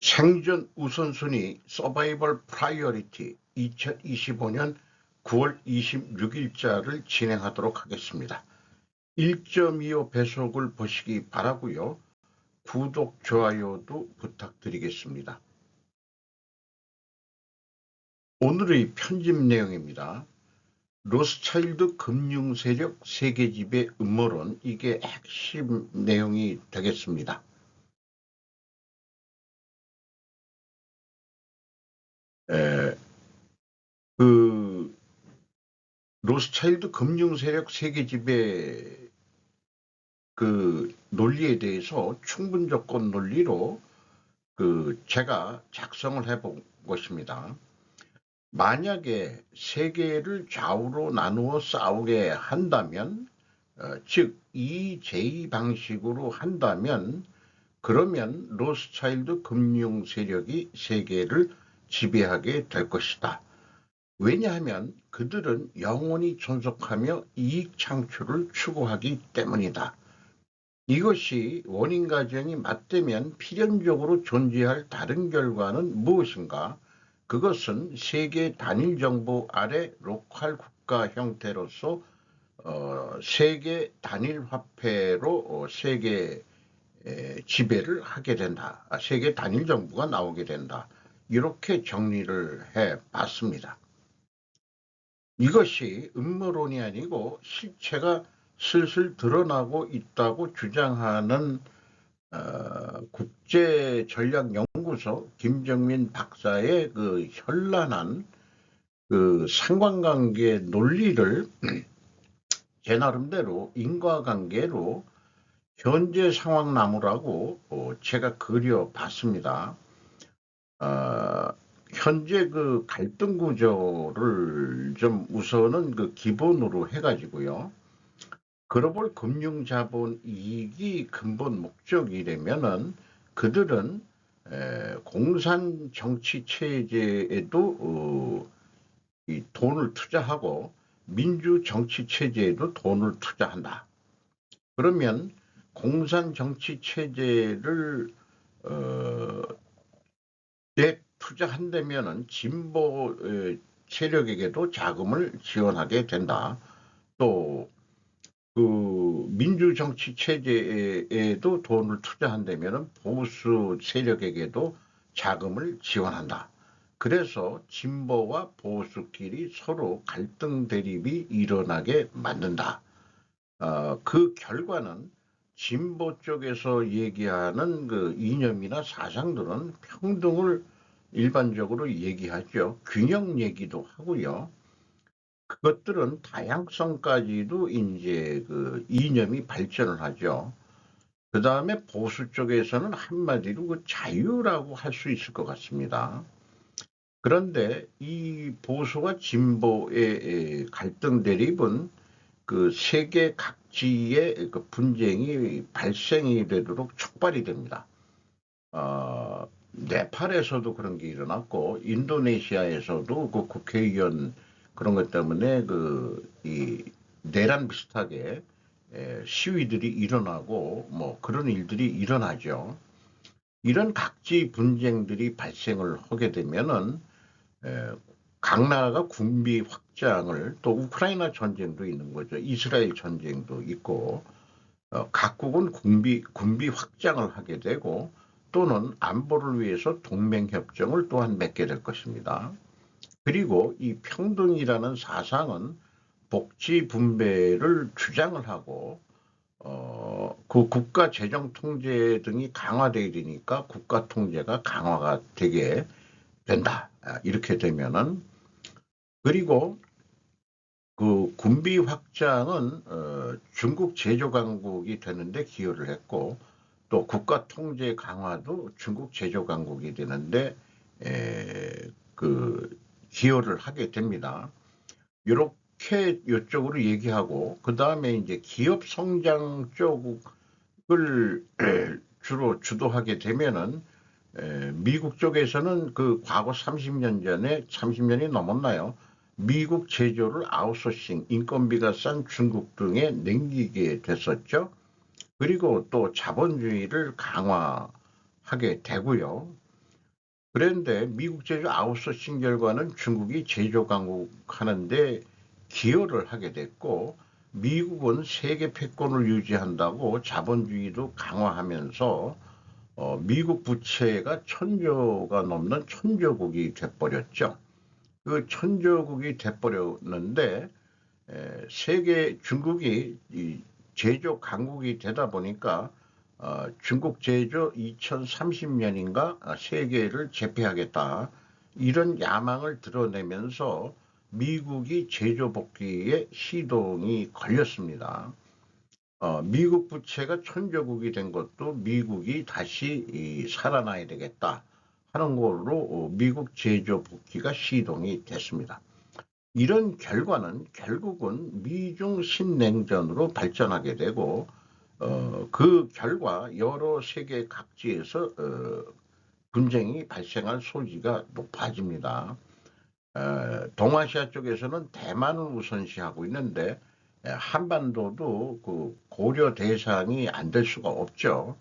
생존 우선순위 서바이벌 프라이어리티 2025년 9월 26일자를 진행하도록 하겠습니다. 1.25 배속을 보시기 바라고요. 구독, 좋아요도 부탁드리겠습니다. 오늘의 편집 내용입니다. 로스차일드 금융세력 세계지배 음모론, 이게 핵심 내용이 되겠습니다. 로스차일드 금융세력 세계지배 논리에 대해서 충분 조건 논리로 제가 작성을 해본 것입니다. 만약에 세계를 좌우로 나누어 싸우게 한다면, 즉 EJ 방식으로 한다면, 그러면 로스차일드 금융 세력이 세계를 지배하게 될 것이다. 왜냐하면 그들은 영원히 존속하며 이익 창출을 추구하기 때문이다. 이것이 원인 과정이 맞대면 필연적으로 존재할 다른 결과는 무엇인가? 그것은 세계 단일 정부 아래 로컬 국가 형태로서 세계 단일 화폐로 세계 지배를 하게 된다. 세계 단일 정부가 나오게 된다. 이렇게 정리를 해봤습니다. 이것이 음모론이 아니고 실체가 슬슬 드러나고 있다고 주장하는 국제전략연구소 김정민 박사의 현란한 상관관계 논리를 제 나름대로 인과관계로 현재 상황 나무라고 제가 그려봤습니다. 현재 갈등 구조를 좀 우선은 기본으로 해가지고요. 글로벌 금융자본 이익이 근본 목적이라면은 그들은 공산 정치 체제에도 이 돈을 투자하고 민주 정치 체제에도 돈을 투자한다. 그러면 공산 정치 체제를 투자한다면은 진보 세력에게도 자금을 지원하게 된다. 또 민주 정치 체제에도 돈을 투자한다면은 보수 세력에게도 자금을 지원한다. 그래서 진보와 보수끼리 서로 갈등 대립이 일어나게 만든다. 그 결과는 진보 쪽에서 얘기하는 이념이나 사상들은 평등을 일반적으로 얘기하죠. 균형 얘기도 하고요. 그것들은 다양성까지도 이제 이념이 발전을 하죠. 그 다음에 보수 쪽에서는 한마디로 자유라고 할 수 있을 것 같습니다. 그런데 이 보수와 진보의 갈등 대립은 세계 각지의 분쟁이 발생이 되도록 촉발이 됩니다. 네팔에서도 그런 게 일어났고, 인도네시아에서도 국회의원 그런 것 때문에 이 내란 비슷하게 시위들이 일어나고 뭐 그런 일들이 일어나죠. 이런 각지 분쟁들이 발생을 하게 되면은 각 나라가 군비 확장을, 또 우크라이나 전쟁도 있는 거죠. 이스라엘 전쟁도 있고, 각국은 군비 확장을 하게 되고, 또는 안보를 위해서 동맹협정을 또한 맺게 될 것입니다. 그리고 이 평등이라는 사상은 복지 분배를 주장을 하고, 국가 재정 통제 등이 강화되어야 되니까 국가 통제가 강화가 되게 된다. 이렇게 되면은, 그리고 군비 확장은 중국 제조 강국이 되는데 기여를 했고, 또 국가 통제 강화도 중국 제조 강국이 되는데 기여를 하게 됩니다. 이렇게 이쪽으로 얘기하고, 그 다음에 이제 기업 성장 쪽을 주로 주도하게 되면은 미국 쪽에서는 과거 30년 전에, 30년이 넘었나요? 미국 제조를 아웃소싱, 인건비가 싼 중국 등에 넘기게 됐었죠. 그리고 또 자본주의를 강화하게 되고요. 그런데 미국 제조 아웃소싱 결과는 중국이 제조 강국하는데 기여를 하게 됐고, 미국은 세계 패권을 유지한다고 자본주의도 강화하면서 미국 부채가 천조가 넘는 천조국이 돼버렸죠. 그 천조국이 돼버렸는데 세계 중국이 이 제조 강국이 되다 보니까 중국 제조 2030년인가 세계를 제패하겠다 이런 야망을 드러내면서 미국이 제조 복귀에 시동이 걸렸습니다. 미국 부채가 천조국이 된 것도 미국이 다시 살아나야 되겠다 하는 걸로 미국 제조 복귀가 시동이 됐습니다. 이런 결과는 결국은 미중 신냉전으로 발전하게 되고 그 결과 여러 세계 각지에서 분쟁이 발생할 소지가 높아집니다. 동아시아 쪽에서는 대만을 우선시하고 있는데 한반도도 그 고려 대상이 안 될 수가 없죠.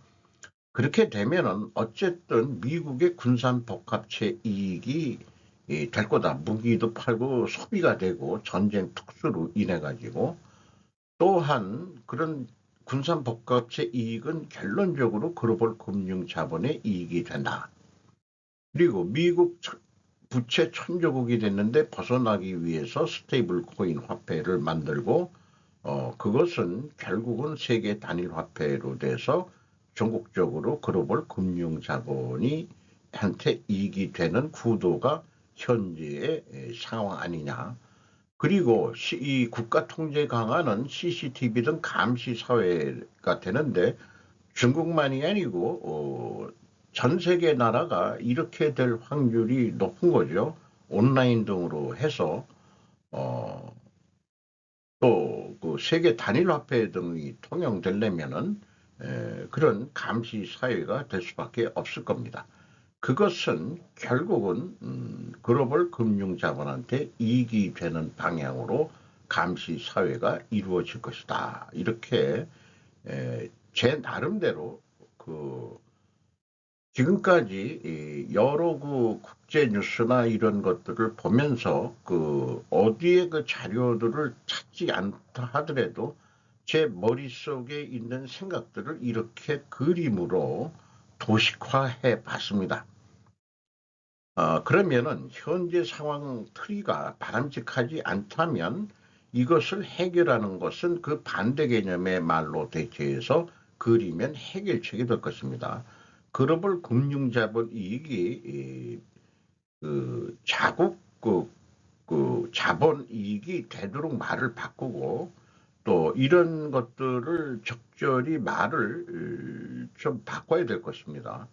그렇게 되면은 어쨌든 미국의 군산 복합체 이익이 될 거다. 무기도 팔고 소비가 되고 전쟁 특수로 인해 가지고 또한 그런 군산 복합체 이익은 결론적으로 글로벌 금융 자본의 이익이 된다. 그리고 미국 부채 천조국이 됐는데 벗어나기 위해서 스테이블 코인 화폐를 만들고 그것은 결국은 세계 단일 화폐로 돼서 전국적으로 글로벌 금융 자본이 한테 이익이 되는 구도가 현재의 상황 아니냐. 그리고 이 국가 통제 강화는 CCTV 등 감시 사회가 되는데 중국만이 아니고 전 세계 나라가 이렇게 될 확률이 높은 거죠. 온라인 등으로 해서 또 그 세계 단일 화폐 등이 통용되려면은 그런 감시 사회가 될 수밖에 없을 겁니다. 그것은 결국은 글로벌 금융 자본한테 이익이 되는 방향으로 감시 사회가 이루어질 것이다. 이렇게 제 나름대로 그 지금까지 여러 그 국제 뉴스나 이런 것들을 보면서 그 어디에 그 자료들을 찾지 않다 하더라도 제 머릿속에 있는 생각들을 이렇게 그림으로 도식화해 봤습니다. 그러면은 현재 상황 틀이가 바람직하지 않다면 이것을 해결하는 것은 그 반대 개념의 말로 대체해서 그리면 해결책이 될 것입니다. 글로벌 금융자본 이익이 자국 그 자본 이익이 되도록 말을 바꾸고 또 이런 것들을 적절히 말을 좀 바꿔야 될 것입니다.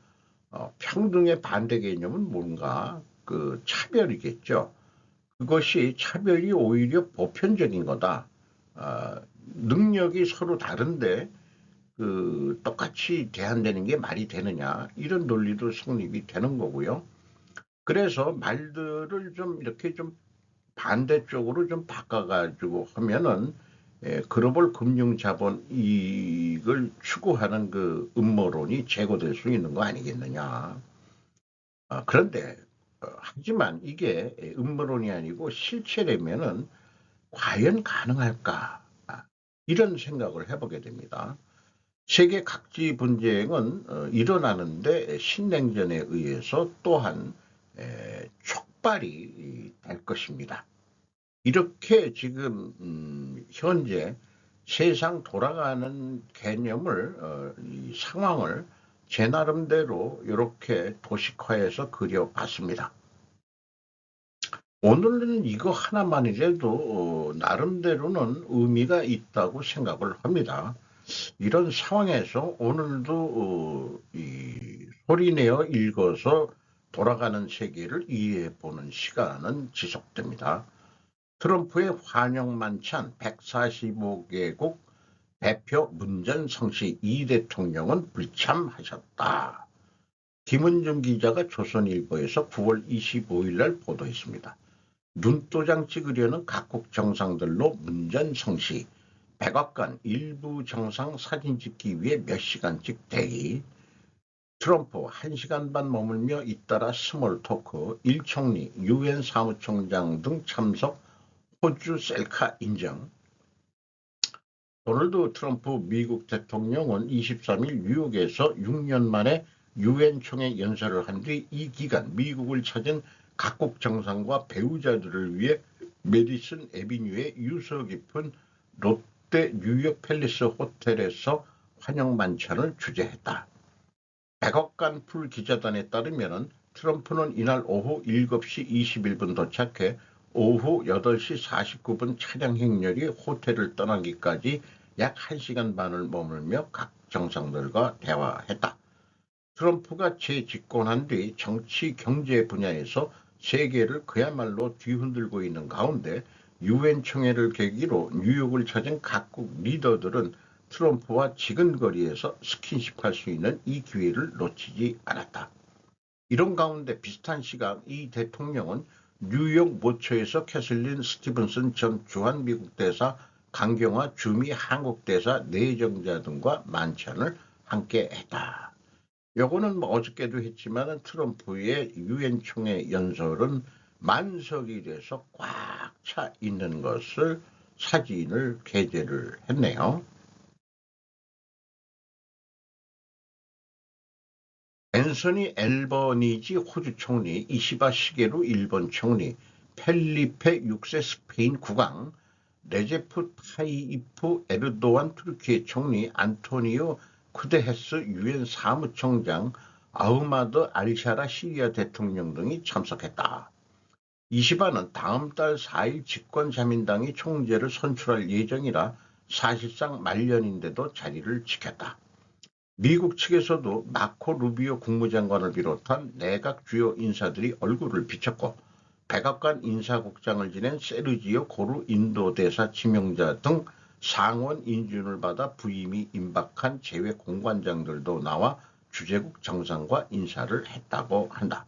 평등의 반대 개념은 뭔가 그 차별이겠죠. 그것이 차별이 오히려 보편적인 거다. 능력이 서로 다른데 그 똑같이 대한되는 게 말이 되느냐 이런 논리도 성립이 되는 거고요. 그래서 말들을 좀 이렇게 좀 반대쪽으로 좀 바꿔가지고 하면은 글로벌 금융 자본 이익을 추구하는 그 음모론이 제거될 수 있는 거 아니겠느냐. 그런데 하지만 이게 음모론이 아니고 실체라면은 과연 가능할까? 이런 생각을 해보게 됩니다. 세계 각지 분쟁은 일어나는데 신냉전에 의해서 또한 촉발이 될 것입니다. 이렇게 지금 현재 세상 돌아가는 개념을 이 상황을 제 나름대로 이렇게 도식화해서 그려봤습니다. 오늘은 이거 하나만이라도 나름대로는 의미가 있다고 생각을 합니다. 이런 상황에서 오늘도 이 소리내어 읽어서 돌아가는 세계를 이해해보는 시간은 지속됩니다. 트럼프의 환영 만찬 145개국 대표 문전성시 이 대통령은 불참하셨다. 김은중 기자가 조선일보에서 9월 25일 날 보도했습니다. 눈도장 찍으려는 각국 정상들로 문전성시, 백악관 일부 정상 사진 찍기 위해 몇 시간씩 대기, 트럼프 1시간 반 머물며 잇따라 스몰 토크, 1총리, 유엔 사무총장 등 참석, 호주 셀카 인정. 도널드 트럼프 미국 대통령은 23일 뉴욕에서 6년 만에 유엔 총회 연설을 한 뒤 이 기간 미국을 찾은 각국 정상과 배우자들을 위해 메디슨 애비뉴의 유서 깊은 롯데 뉴욕 팰리스 호텔에서 환영 만찬을 주재했다. 백악관 풀 기자단에 따르면 트럼프는 이날 오후 7시 21분 도착해 오후 8시 49분 차량 행렬이 호텔을 떠나기까지 약 1시간 반을 머물며 각 정상들과 대화했다. 트럼프가 재집권한 뒤 정치 경제 분야에서 세계를 그야말로 뒤흔들고 있는 가운데 유엔 총회를 계기로 뉴욕을 찾은 각국 리더들은 트럼프와 지근거리에서 스킨십할 수 있는 이 기회를 놓치지 않았다. 이런 가운데 비슷한 시각 이 대통령은 뉴욕 모처에서 캐슬린 스티븐슨 전 주한미국 대사, 강경화 주미 한국대사 내정자 등과 만찬을 함께 했다. 요거는 뭐 어저께도 했지만 트럼프의 유엔 총회 연설은 만석이 돼서 꽉 차 있는 것을 사진을 게재를 했네요. 앤서니 앨버니지 호주 총리, 이시바 시게루 일본 총리, 펠리페 6세 스페인 국왕, 레제프 타이이프 에르도안 투르키의 총리, 안토니오 쿠데헤스 유엔 사무총장, 아흐마드 알샤라 시리아 대통령 등이 참석했다. 이시바는 다음 달 4일 집권자민당이 총재를 선출할 예정이라 사실상 말년인데도 자리를 지켰다. 미국 측에서도 마코 루비오 국무장관을 비롯한 내각 주요 인사들이 얼굴을 비췄고 백악관 인사국장을 지낸 세르지오 고르 인도 대사 지명자 등 상원 인준을 받아 부임이 임박한 재외 공관장들도 나와 주재국 정상과 인사를 했다고 한다.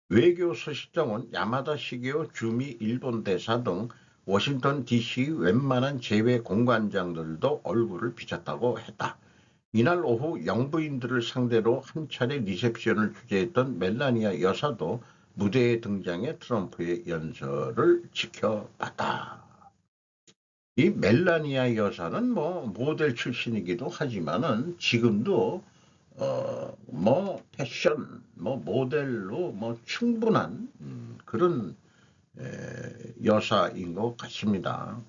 외교서식장은 야마다 시게오 주미 일본 대사 등 워싱턴 DC 웬만한 재외 공관장들도 얼굴을 비쳤다고 했다. 이날 오후 영부인들을 상대로 한 차례 리셉션을 주재했던 멜라니아 여사도 무대에 등장해 트럼프의 연설을 지켜봤다. 이 멜라니아 여사는 뭐 모델 출신이기도 하지만은 지금도 뭐 패션, 뭐 모델로 뭐 충분한 그런 여사인 것 같습니다.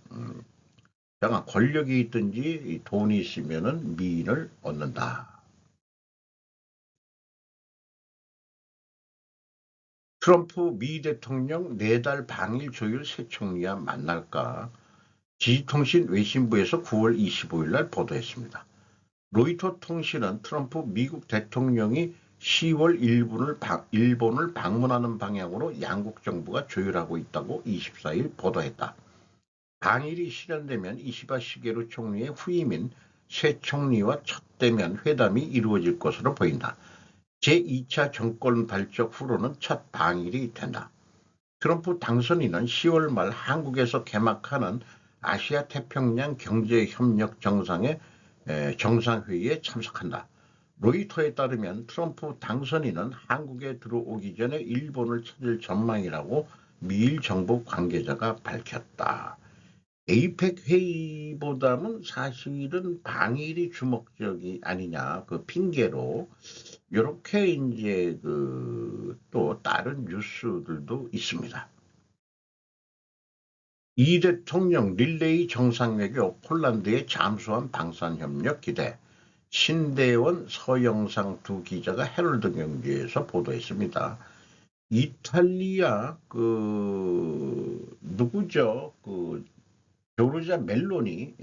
그냥 권력이 있든지 돈이 있으면은 미인을 얻는다. 트럼프 미 대통령 4달 방일 조율 새 총리와 만날까? 지지통신 외신부에서 9월 25일 날 보도했습니다. 로이터 통신은 트럼프 미국 대통령이 10월 일본을 방문하는 방향으로 양국 정부가 조율하고 있다고 24일 보도했다. 방일이 실현되면 이시바 시게루 총리의 후임인 새 총리와 첫 대면 회담이 이루어질 것으로 보인다. 제2차 정권 발족 후로는 첫 방일이 된다. 트럼프 당선인은 10월 말 한국에서 개막하는 아시아 태평양 경제협력 정상회의에 참석한다. 로이터에 따르면 트럼프 당선인은 한국에 들어오기 전에 일본을 찾을 전망이라고 미일 정부 관계자가 밝혔다. 에이펙 회의보다는 사실은 방일이 주목적이 아니냐 그 핑계로 이렇게 이제 또 다른 뉴스들도 있습니다. 이 대통령 릴레이 정상외교 폴란드의 잠수함 방산협력 기대. 신대원 서영상 두 기자가 헤럴드 경제에서 보도했습니다. 이탈리아 누구죠? 조르자 멜로니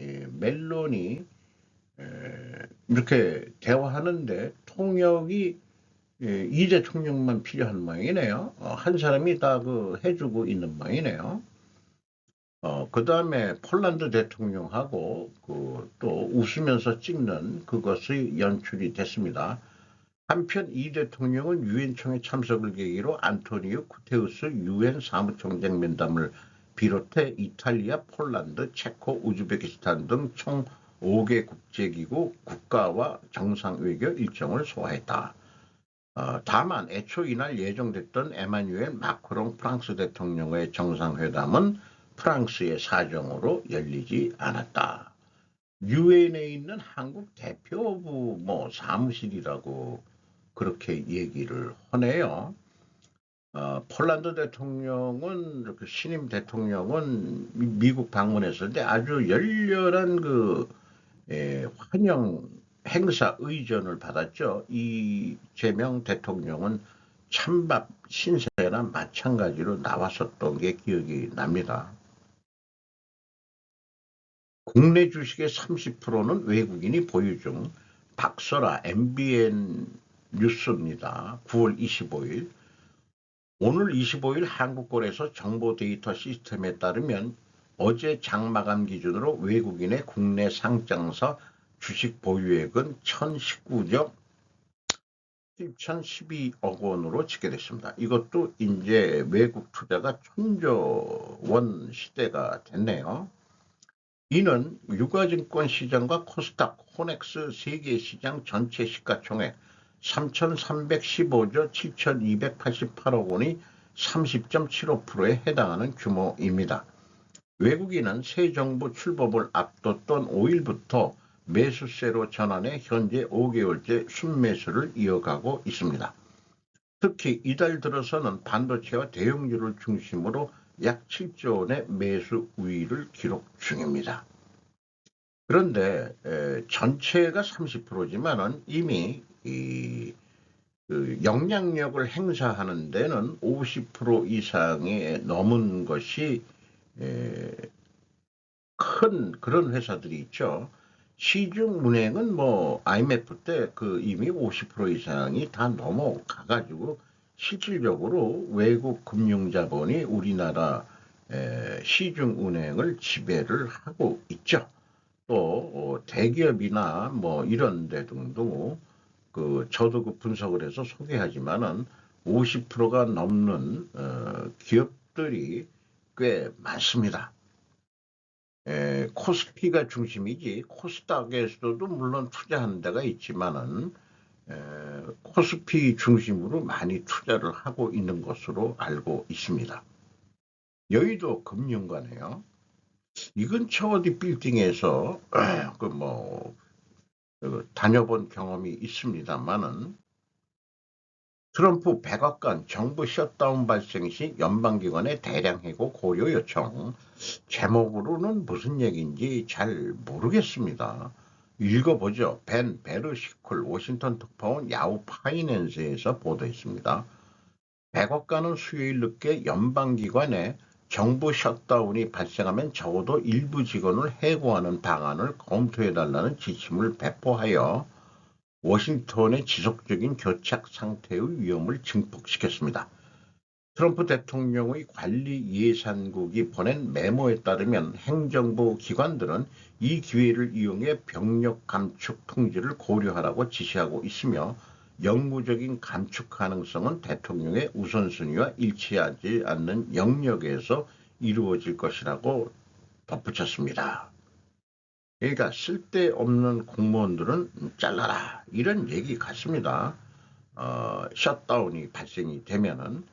이렇게 대화하는데 통역이 이 대통령만 필요한 모양이네요. 한 사람이 다 해주고 있는 모양이네요. 그 다음에 폴란드 대통령하고 또 웃으면서 찍는 그것이 연출이 됐습니다. 한편 이 대통령은 유엔 총회 참석을 계기로 안토니오 구테우스 유엔 사무총장 면담을 비롯해 이탈리아, 폴란드, 체코, 우즈베키스탄 등 총 5개 국제기구 국가와 정상외교 일정을 소화했다. 다만 애초 이날 예정됐던 에마뉴엘 마크롱 프랑스 대통령의 정상회담은 프랑스의 사정으로 열리지 않았다. 유엔에 있는 한국 대표부 사무실이라고 그렇게 얘기를 하네요. 폴란드 대통령은 이렇게 신임 대통령은 미국 방문했을 때 아주 열렬한 환영 행사 의전을 받았죠. 이재명 대통령은 찬밥 신세나 마찬가지로 나왔었던 게 기억이 납니다. 국내 주식의 30%는 외국인이 보유 중. 박설아 MBN 뉴스입니다. 9월 25일. 오늘 25일 한국거래소 정보 데이터 시스템에 따르면 어제 장마감 기준으로 외국인의 국내 상장사 주식 보유액은 1019억 7,012억 원으로 집계됐습니다. 이것도 이제 외국 투자가 천조 원 시대가 됐네요. 이는 유가증권 시장과 코스닥, 호넥스 세계시장 전체 시가총액 3,315조 7,288억 원이 30.75%에 해당하는 규모입니다. 외국인은 새 정부 출범을 앞뒀던 5일부터 매수세로 전환해 현재 5개월째 순매수를 이어가고 있습니다. 특히 이달 들어서는 반도체와 대형주를 중심으로 약 7조 원의 매수 우위를 기록 중입니다. 그런데 전체가 30%지만은 이미 영향력을 행사하는 데는 50% 이상이 넘은 것이 큰 그런 회사들이 있죠. 시중은행은 IMF 때 이미 50% 이상이 다 넘어가가지고 실질적으로 외국 금융자본이 우리나라 시중은행을 지배를 하고 있죠. 또 대기업이나 이런 데 등도 저도 분석을 해서 소개하지만은 50%가 넘는 기업들이 꽤 많습니다. 코스피가 중심이지 코스닥에서도 물론 투자하는 데가 있지만은 코스피 중심으로 많이 투자를 하고 있는 것으로 알고 있습니다. 여의도 금융가네요. 이 근처 어디 빌딩에서 다녀본 경험이 있습니다만은 트럼프 백악관 정부 셧다운 발생 시 연방기관의 대량 해고 고려 요청. 제목으로는 무슨 얘기인지 잘 모르겠습니다. 읽어보죠. 벤 베르시쿨 워싱턴 특파원 야후 파이낸스에서 보도했습니다. 백악관은 수요일 늦게 연방기관에 정부 셧다운이 발생하면 적어도 일부 직원을 해고하는 방안을 검토해달라는 지침을 배포하여 워싱턴의 지속적인 교착 상태의 위험을 증폭시켰습니다. 트럼프 대통령의 관리 예산국이 보낸 메모에 따르면 행정부 기관들은 이 기회를 이용해 병력 감축 통지를 고려하라고 지시하고 있으며 영구적인 감축 가능성은 대통령의 우선순위와 일치하지 않는 영역에서 이루어질 것이라고 덧붙였습니다. 그러니까 쓸데없는 공무원들은 잘라라 이런 얘기 같습니다. 셧다운이 발생이 되면은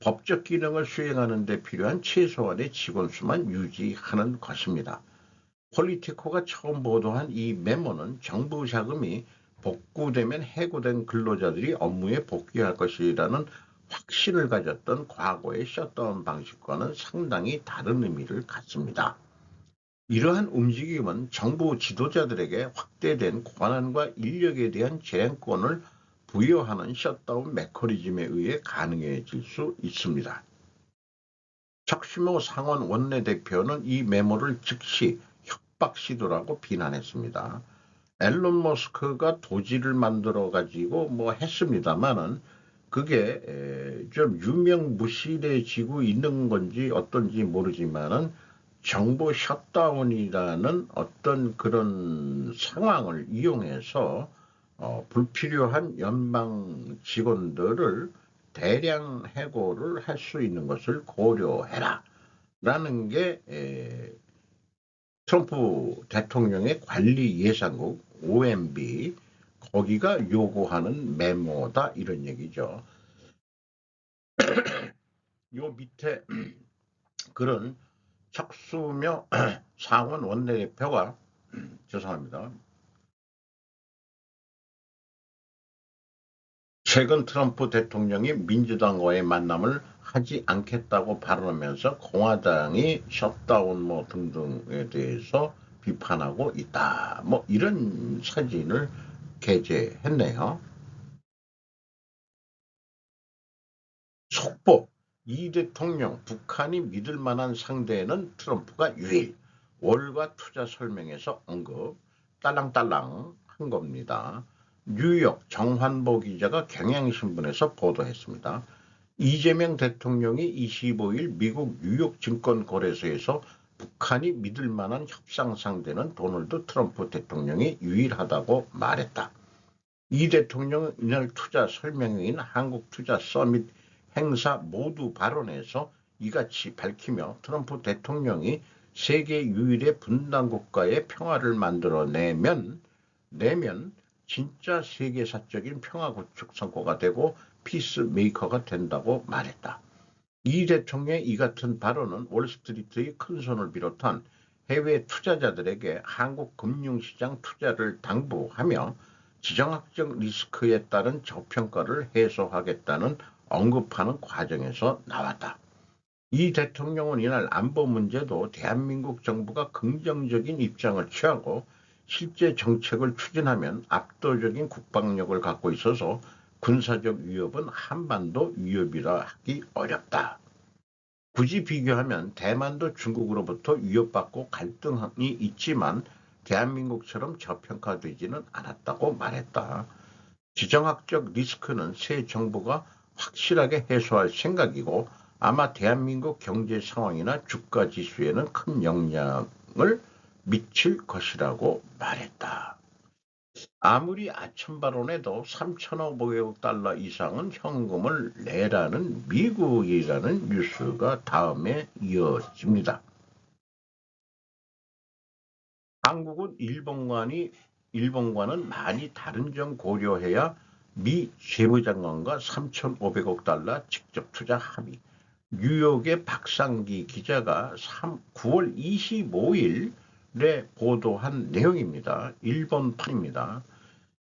법적 기능을 수행하는 데 필요한 최소한의 직원 수만 유지하는 것입니다. 폴리티코가 처음 보도한 이 메모는 정부 자금이 복구되면 해고된 근로자들이 업무에 복귀할 것이라는 확신을 가졌던 과거의 셧다운 방식과는 상당히 다른 의미를 갖습니다. 이러한 움직임은 정부 지도자들에게 확대된 권한과 인력에 대한 재량권을 부여하는 셧다운 메커니즘에 의해 가능해질 수 있습니다. 척시모 상원 원내대표는 이 메모를 즉시 협박 시도라고 비난했습니다. 앨런 머스크가 도지를 만들어 가지고 했습니다만은 그게 좀 유명무실해지고 있는 건지 어떤지 모르지만은 정부 셧다운이라는 어떤 그런 상황을 이용해서 불필요한 연방 직원들을 대량 해고를 할 수 있는 것을 고려해라 라는 게 트럼프 대통령의 관리 예산국 OMB 거기가 요구하는 메모다 이런 얘기죠. 요 밑에 그런 척수며 상원 원내대표가 죄송합니다. 최근 트럼프 대통령이 민주당과의 만남을 하지 않겠다고 발언하면서 공화당이 셧다운 뭐 등등에 대해서 비판하고 있다. 뭐 이런 사진을 게재했네요. 속보. 이 대통령 북한이 믿을 만한 상대는 트럼프가 유일. 월가 투자 설명에서 언급 딸랑딸랑 한 겁니다. 뉴욕 정환보 기자가 경향신문에서 보도했습니다. 이재명 대통령이 25일 미국 뉴욕 증권거래소에서 북한이 믿을 만한 협상 상대는 도널드 트럼프 대통령이 유일하다고 말했다. 이 대통령은 이날 투자 설명회인 한국투자 서밋 행사 모두 발언에서 이같이 밝히며 트럼프 대통령이 세계 유일의 분단국가의 평화를 만들어내면 진짜 세계사적인 평화 구축 성과가 되고 피스메이커가 된다고 말했다. 이 대통령의 이 같은 발언은 월스트리트의 큰손을 비롯한 해외 투자자들에게 한국 금융시장 투자를 당부하며 지정학적 리스크에 따른 저평가를 해소하겠다는 언급하는 과정에서 나왔다. 이 대통령은 이날 안보 문제도 대한민국 정부가 긍정적인 입장을 취하고 실제 정책을 추진하면 압도적인 국방력을 갖고 있어서 군사적 위협은 한반도 위협이라 하기 어렵다. 굳이 비교하면 대만도 중국으로부터 위협받고 갈등이 있지만 대한민국처럼 저평가되지는 않았다고 말했다. 지정학적 리스크는 새 정부가 확실하게 해소할 생각이고 아마 대한민국 경제 상황이나 주가 지수에는 큰 영향을 미칠 것이라고 말했다. 아무리 아첨발언해도 3,500억 달러 이상은 현금을 내라는 미국이라는 뉴스가 다음에 이어집니다. 한국은 일본과는 많이 다른 점 고려해야 미 재무장관과 3,500억 달러 직접 투자 합의. 뉴욕의 박상기 기자가 9월 25일에 보도한 내용입니다. 일본판입니다.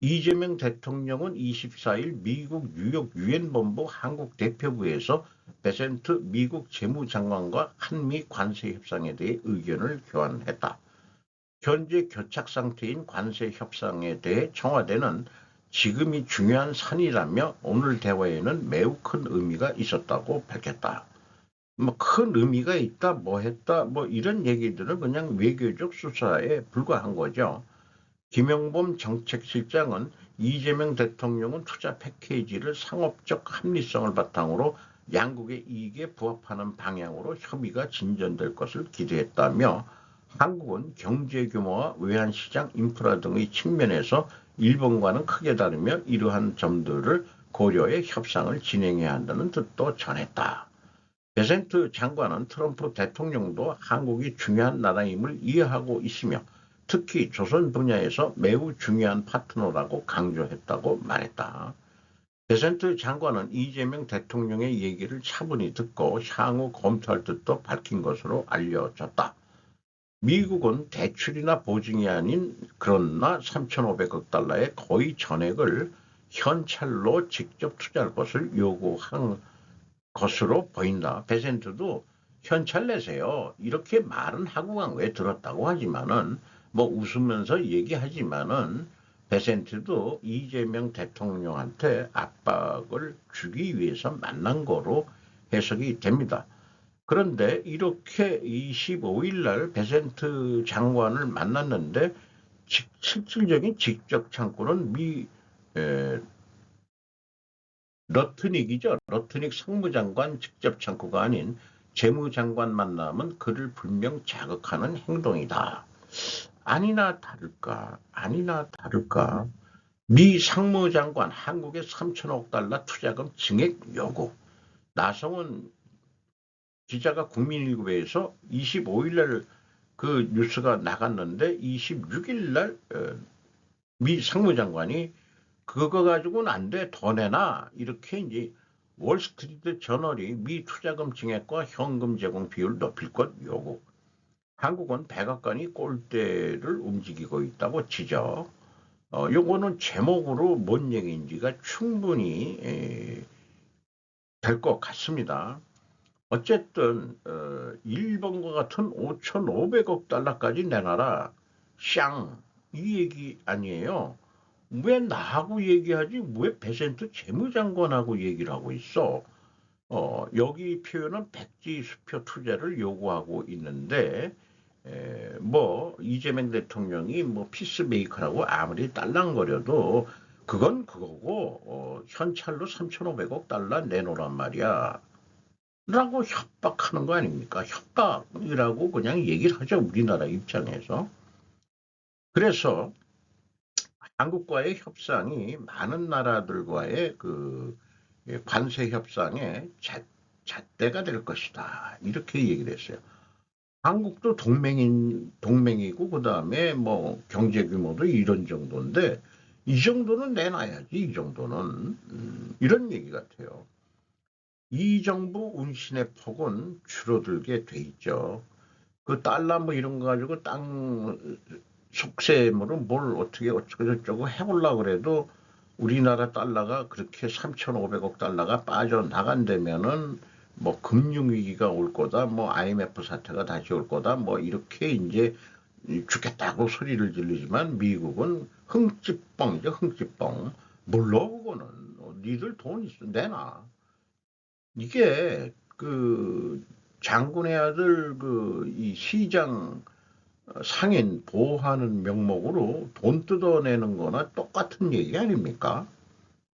이재명 대통령은 24일 미국 뉴욕 유엔본부 한국 대표부에서 베센트 미국 재무장관과 한미 관세 협상에 대해 의견을 교환했다. 현재 교착 상태인 관세 협상에 대해 청와대는 지금이 중요한 산이라며 오늘 대화에는 매우 큰 의미가 있었다고 밝혔다. 뭐 큰 의미가 있다, 뭐 했다, 뭐 이런 얘기들은 그냥 외교적 수사에 불과한 거죠. 김영범 정책실장은 이재명 대통령은 투자 패키지를 상업적 합리성을 바탕으로 양국의 이익에 부합하는 방향으로 협의가 진전될 것을 기대했다며 한국은 경제 규모와 외환시장 인프라 등의 측면에서 일본과는 크게 다르며 이러한 점들을 고려해 협상을 진행해야 한다는 뜻도 전했다. 베센트 장관은 트럼프 대통령도 한국이 중요한 나라임을 이해하고 있으며 특히 조선 분야에서 매우 중요한 파트너라고 강조했다고 말했다. 베센트 장관은 이재명 대통령의 얘기를 차분히 듣고 향후 검토할 뜻도 밝힌 것으로 알려졌다. 미국은 대출이나 보증이 아닌 그러나 3,500억 달러의 거의 전액을 현찰로 직접 투자할 것을 요구한 것으로 보인다. 베센트도 현찰 내세요. 이렇게 말은 하고 간 거에 들었다고 하지만은 뭐 웃으면서 얘기하지만은 베센트도 이재명 대통령한테 압박을 주기 위해서 만난 거로 해석이 됩니다. 그런데 이렇게 25일 날 베센트 장관을 만났는데 실질적인 직접 창구는 미 러트닉이죠. 러트닉 상무장관 직접 창구가 아닌 재무장관 만남은 그를 분명 자극하는 행동이다. 아니나 다를까. 미 상무장관 한국의 3천억 달러 투자금 증액 요구. 나성은 기자가 국민일보에서 25일 날 그 뉴스가 나갔는데 26일 날 미 상무장관이 그거 가지고는 안 돼, 더 내놔. 이렇게 이제 월스트리트 저널이 미 투자금 증액과 현금 제공 비율 높일 것 요구. 한국은 백악관이 꼴대를 움직이고 있다고 지적. 요거는 제목으로 뭔 얘기인지가 충분히 될 것 같습니다. 어쨌든 일본과 같은 5,500억 달러까지 내놔라. 샹. 이 얘기 아니에요. 왜 나하고 얘기하지? 왜 베센트 재무장관하고 얘기를 하고 있어? 여기 표현은 백지수표 투자를 요구하고 있는데 뭐 이재명 대통령이 뭐 피스메이커라고 아무리 딸랑거려도 그건 그거고 현찰로 3,500억 달러 내놓으란 말이야. 라고 협박하는 거 아닙니까? 협박이라고 그냥 얘기를 하죠. 우리나라 입장에서. 그래서 한국과의 협상이 많은 나라들과의 그 관세 협상의 잣대가 될 것이다. 이렇게 얘기를 했어요. 한국도 동맹이고 그다음에 뭐 경제 규모도 이런 정도인데 이 정도는 내놔야지. 이 정도는 이런 얘기 같아요. 이 정부 운신의 폭은 줄어들게 돼 있죠. 그 달러 뭐 이런 거 가지고 땅 속세무로 뭘 어떻게 어쩌고저쩌고 해보려고 그래도 우리나라 달러가 그렇게 3,500억 달러가 빠져나간다면은 뭐 금융위기가 올 거다, 뭐 IMF 사태가 다시 올 거다, 뭐 이렇게 이제 죽겠다고 소리를 지르지만 미국은 흥찌뻥이죠, 흥찌뻥. 몰라, 그거는. 니들 돈 있어, 내놔. 이게 그 장군의 아들 그 이 시장 상인 보호하는 명목으로 돈 뜯어내는 거나 똑같은 얘기 아닙니까?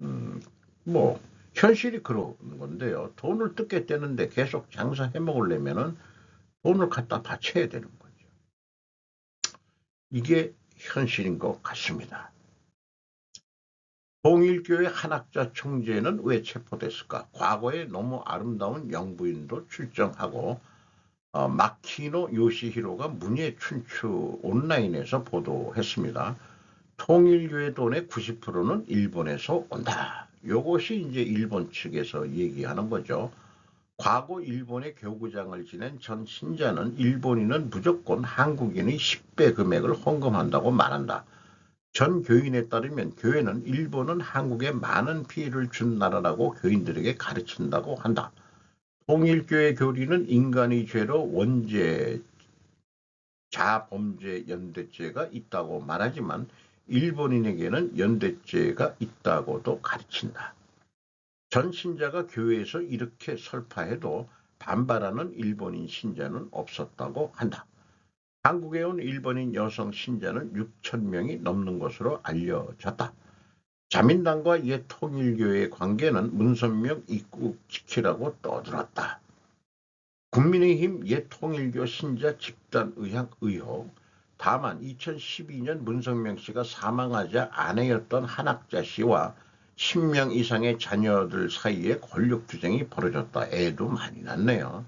음, 뭐 현실이 그런 건데요. 돈을 뜯겠다는데 계속 장사해 먹으려면은 돈을 갖다 바쳐야 되는 거죠. 이게 현실인 것 같습니다. 통일교회 한학자 총재는 왜 체포됐을까? 과거에 너무 아름다운 영부인도 출정하고 마키노 요시히로가 문예 춘추 온라인에서 보도했습니다. 통일교회 돈의 90%는 일본에서 온다. 이것이 이제 일본 측에서 얘기하는 거죠. 과거 일본의 교구장을 지낸 전 신자는 일본인은 무조건 한국인의 10배 금액을 헌금한다고 말한다. 전 교인에 따르면 교회는 일본은 한국에 많은 피해를 준 나라라고 교인들에게 가르친다고 한다. 통일교회 교리는 인간의 죄로 원죄, 자범죄 연대죄가 있다고 말하지만 일본인에게는 연대죄가 있다고도 가르친다. 전 신자가 교회에서 이렇게 설파해도 반발하는 일본인 신자는 없었다고 한다. 한국에 온 일본인 여성 신자는 6천 명이 넘는 것으로 알려졌다. 자민당과 옛 통일교회의 관계는 문선명 입국지키라고 떠들었다. 국민의힘 옛 통일교 신자 집단 의혹. 다만 2012년 문성명 씨가 사망하자 아내였던 한학자 씨와 10명 이상의 자녀들 사이에 권력투쟁이 벌어졌다. 애도 많이 났네요.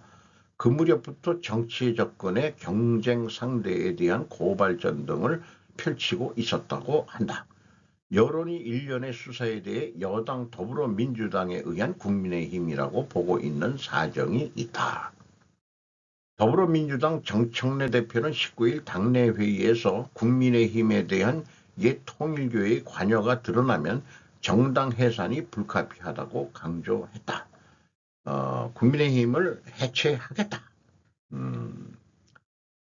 그 무렵부터 정치에 접근해 경쟁 상대에 대한 고발전 등을 펼치고 있었다고 한다. 여론이 일련의 수사에 대해 여당 더불어민주당에 의한 국민의힘이라고 보고 있는 사정이 있다. 더불어민주당 정청래 대표는 19일 당내 회의에서 국민의힘에 대한 옛 통일교의 관여가 드러나면 정당 해산이 불가피하다고 강조했다. 국민의힘을 해체하겠다.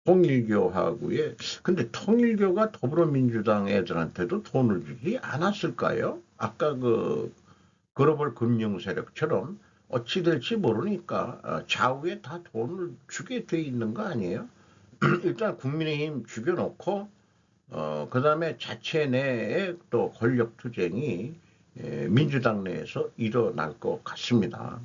통일교하고의 근데 통일교가 더불어민주당 애들한테도 돈을 주지 않았을까요? 아까 그 글로벌 금융 세력처럼 어찌 될지 모르니까 좌우에 다 돈을 주게 돼 있는 거 아니에요? 일단 국민의힘 죽여놓고 그 다음에 자체 내에 또 권력 투쟁이 민주당 내에서 일어날 것 같습니다.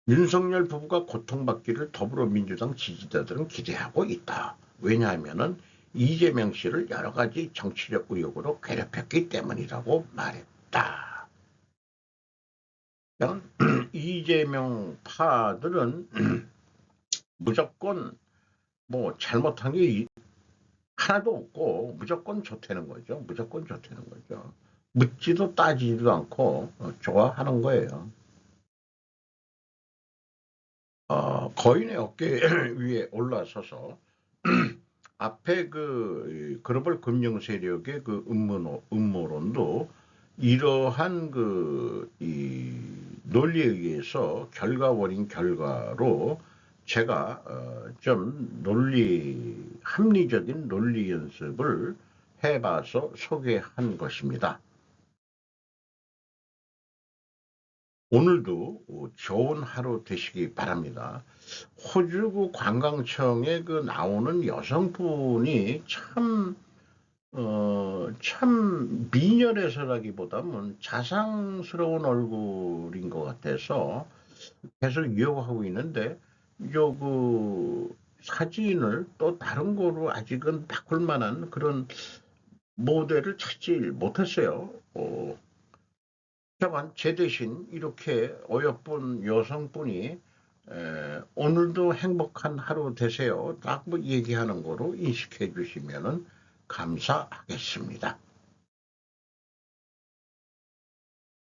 윤석열 부부가 고통받기를 더불어민주당 지지자들은 기대하고 있다. 왜냐하면 이재명 씨를 여러 가지 정치적 의혹으로 괴롭혔기 때문이라고 말했다. 이재명 파들은 무조건 뭐 잘못한 게 하나도 없고 무조건 좋다는 거죠. 무조건 좋다는 거죠. 묻지도 따지지도 않고 좋아하는 거예요. 거인의 어깨 위에 올라서서 앞에 그 글로벌 금융 세력의 그 음모론도 이러한 이 논리에 의해서 결과원인 결과로 제가 좀 합리적인 논리 연습을 해봐서 소개한 것입니다. 오늘도 좋은 하루 되시기 바랍니다. 호주 그 관광청에 그 나오는 여성분이 참 미녀라서라기보다는 자상스러운 얼굴인 것 같아서 계속 이어가고 있는데, 사진을 또 다른 거로 아직은 바꿀 만한 그런 모델을 찾지 못했어요. 다만 제 대신 이렇게 어여쁜 여성분이 오늘도 행복한 하루 되세요. 딱 뭐 얘기하는 거로 인식해 주시면 감사하겠습니다.